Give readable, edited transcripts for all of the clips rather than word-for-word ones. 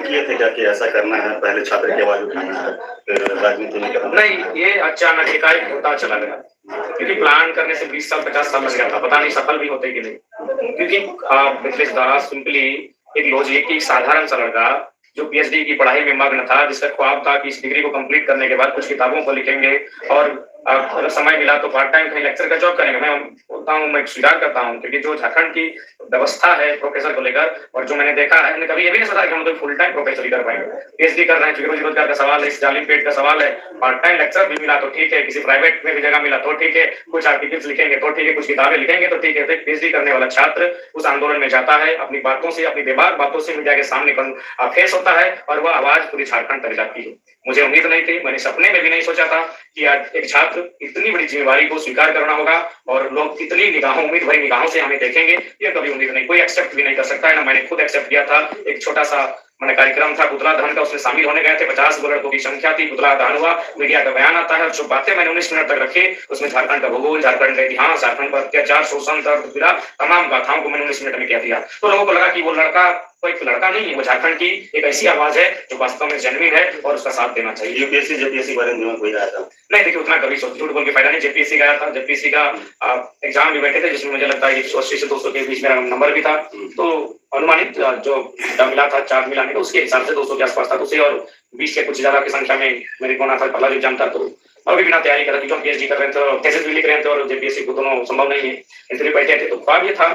किए थे क्या कि ऐसा करना है, पहले छात्र की आवाज उठाना है, फिर राजनीति में करना? नहीं, ये अचानक एकाएक होता चला गया, क्योंकि प्लान करने से 20 साल 50 साल लग गया था, पता नहीं सफल भी होते कि नहीं। क्योंकि मिथिलेश दास सिंपली एक लॉजिक की साधारण सा लड़का जो पीएचडी की पढ़ाई में मग्न था, जिसका ख्वाब था कि इस डिग्री को कंप्लीट करने के बाद कुछ किताबों को लिखेंगे और अगर समय मिला तो पार्ट टाइम कहीं लेक्चर का जॉब करेंगे। मैं बोलता हूँ, मैं स्वीकार करता हूँ, क्योंकि जो झारखंड की व्यवस्था है प्रोफेसर को लेकर और जो मैंने देखा है, कभी ये भी नहीं सोचा कि हम तो फुल टाइम प्रोफेसर ही कर पाएंगे। पीएचडी कर रहे हैं, क्योंकि रोजगार का सवाल है, इस जालिम पेट का सवाल है। पार्ट टाइम लेक्चर भी मिला तो ठीक है, किसी प्राइवेट में भी जगह मिला तो ठीक है, कुछ आर्टिकल्स लिखेंगे तो ठीक है, कुछ किताबें लिखेंगे तो ठीक है। तो पीएचडी करने वाला छात्र उस आंदोलन में जाता है, अपनी बातों से, अपनी बेबाक बातों से मीडिया के सामने फेस होता है और वह आवाज पूरी झारखंड तक जाती है। मुझे उम्मीद नहीं थी, मैंने सपने में भी नहीं सोचा था कि आज एक छात्र इतनी बड़ी जिम्मेवारी को स्वीकार करना होगा और लोग इतनी निगाहों, उम्मीद भरी निगाहों से हमें देखेंगे, ये कभी उम्मीद नहीं, कोई एक्सेप्ट भी नहीं कर सकता है ना। मैंने खुद एक्सेप्ट किया था। एक छोटा सा मैंने कार्यक्रम था पुतला दहन का, उसमें शामिल होने गए थे, 50 लड़कों की संख्या थी, पुतला दहन हुआ, मीडिया का बयान आता है और जो बातें मैंने 19 मिनट तक रखी, उसमें झारखंड का भूगोल, झारखंड का इतिहास, झारखंड पर अत्याचार, शोषण, तमाम गाथाओं को मैंने 19 मिनट में कह दिया। तो लोगों को लगा कि वो लड़का कोई लड़का नहीं है, वो झारखंड की एक ऐसी आवाज है जो वास्तव में जेन्युइन है और उसका साथ देना चाहिए। यूपीएससी जेपीएससी बारे में कोई रहा था? नहीं, देखिए उतना कभी झूठ बोल के फायदा नहीं। जेपीएससी गया था, जेपीएससी का एग्जाम भी बैठे थे, जिसमें मुझे लगता है 180 से 200 के बीच मेरा नंबर भी था। तो अनुमानित जो मिला था, चार्ट मिलाने का, उसके हिसाब से 200 के आसपास था। उसे और 20 के कुछ ज्यादा की संख्या में मेरे को ना था, पहला एग्जाम था। तो अभी बिना तैयारी कर रहे थे, पीएचडी कर रहे थे, थीसिस भी लिख रहे थे और जेपीएससी को दोनों संभव नहीं है, इसलिए बैठे थे। तो ख्वाब ये था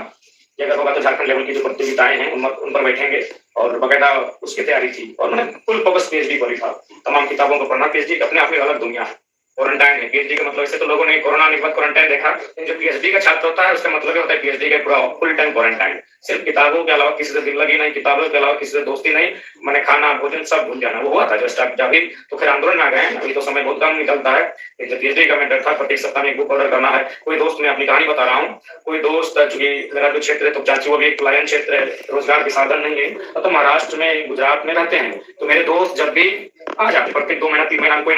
कि अगर होगा तो झारखंड लेवल की जो प्रतियोगिताएं हैं उन पर बैठेंगे और बकायदा उसकी तैयारी थी। और मैंने फुल फोकस पीएचडी पर ही था, तमाम किताबों को पढ़ना। पीएचडी अपने आप में अलग दुनिया है, क्वारंटाइन है पीएचडी का मतलब। इससे तो लोगों ने कोरोना के बाद क्वारंटाइन देखा, जो पीएचडी का छात्र होता है उसका मतलब होता है पीएचडी का पूरा फुल टाइम क्वारंटाइन। सिर्फ किताबों के अलावा किसी से दिल लगी नहीं, किताबों के अलावा किसी से दोस्ती नहीं, मैंने खाना भोजन सब भूल जाना। वो हुआ था जस्ट अभी तो फिर आंदोलन में आ गए। अभी तो समय बहुत कम निकलता है। पीएचडी का मैं डर था, प्रत्येक सप्ताह में एक बुक ऑर्डर करना है। कोई दोस्त, मैं अपनी कहानी बता रहा हूँ, कोई दोस्त, चूंकि मेरा जो क्षेत्र है तो चाची वो भी एक पलायन क्षेत्र है, रोजगार के साधन नहीं है, तो महाराष्ट्र में गुजरात में रहते हैं। तो मेरे दोस्त जब भी आ जाते, प्रत्येक 2 महीना 3 महीना कोई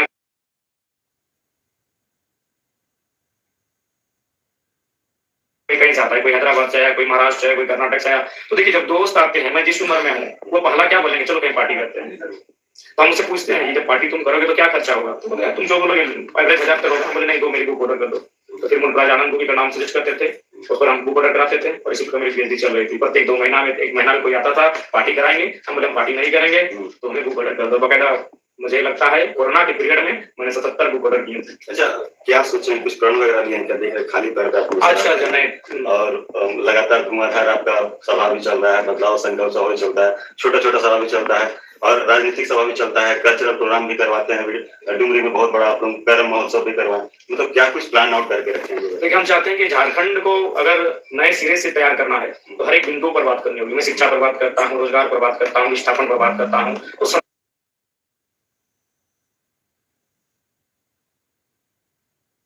कहीं जाता है, कोई हैदराबाद से आया, कोई महाराष्ट्र से आया, कोई कर्नाटक से आया। तो देखिए जब दोस्त आते हैं, मैं जिस उम्र में हूँ, वो पहला क्या बोलेंगे, चलो कहीं पार्टी करते हैं। तो हम मुझसे पूछते हैं जब पार्टी तुम करोगे तो क्या खर्चा होगा? तो बोले तुम जो बोलोगे एवरेज 1000 करोगे। बोले नहीं, 2 मेरी बुक ऑर्डर कर दो। तो फिर मुल्कराज आनंद बुक का नाम सजेस्ट करते थे, उस पर हम बुक ऑर्डर कराते थे और इसी प्रकार मेरी पीएचडी चल रही थी। प्रत्येक 2 महीना में, 1 महीना में कोई आता था, पार्टी कराएंगे, हम बोले हम पार्टी नहीं करेंगे, तो हमें बुक ऑर्डर कर दो। बकायदा मुझे लगता है कोरोना के पीरियड में मैंने 77 बुक ऑर्डर किए थे। अच्छा, क्या सोचे, कुछ प्रण वगैरह लिए क्या? देख रहे खाली पैर का अच्छा नहीं, और लगातार धुआंधार आपका सभा भी चल रहा है, बदलाव संकल्प सभा भी चलता है, छोटा छोटा सभा भी चलता है और राजनीतिक सभा भी चलता है, कल्चरल प्रोग्राम भी करवाते हैं। डुमरी में बहुत बड़ा आप लोग कर्म महोत्सव भी करवाएं, मतलब क्या कुछ प्लान आउट करके रखेंगे? देखिए हम चाहते हैं कि झारखंड को अगर नए सिरे से तैयार करना है तो हर एक बिंदु पर बात करनी होगी। मैं शिक्षा पर बात करता हूँ, रोजगार पर बात करता हूँ, विस्थापन पर बात करता हूँ। तो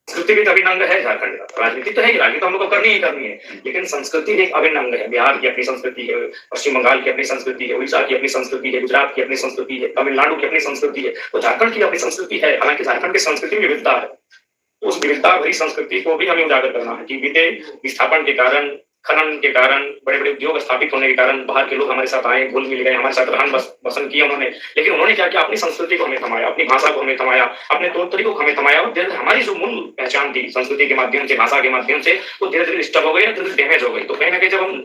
संस्कृति भी एक अभिन्न अंग है झारखंड का। राजनीति तो है, राजनीति तो हम लोग को करनी ही करनी है, लेकिन संस्कृति एक अभिन्न अंग है। बिहार की अपनी संस्कृति है, पश्चिम बंगाल की अपनी संस्कृति है, उड़ीसा की अपनी संस्कृति है, गुजरात की अपनी संस्कृति है, तमिलनाडु की अपनी संस्कृति है, तो झारखंड की अपनी संस्कृति है। हालांकि झारखंड की संस्कृति में विविधता है, उस विविधता भरी संस्कृति को भी हमें उजागर करना है कि बीते विस्थापन के कारण, खनन के कारण, बड़े बड़े उद्योग स्थापित होने के कारण बाहर के लोग हमारे साथ आए, घुल मिल गए, हमारे साथ रहन बसन किया उन्होंने, लेकिन उन्होंने क्या किया, अपनी संस्कृति को हमें थमाया, अपनी भाषा को हमें थमाया, अपने तौर तरीकों को हमें थमाया। और हमारी जो मूल पहचान थी संस्कृति के माध्यम से, भाषा के माध्यम से, वो धीरे धीरे डिस्टर्ब हो गई, धीरे धीरे डैमेज हो गई। तो कहीं ना कहीं जब हम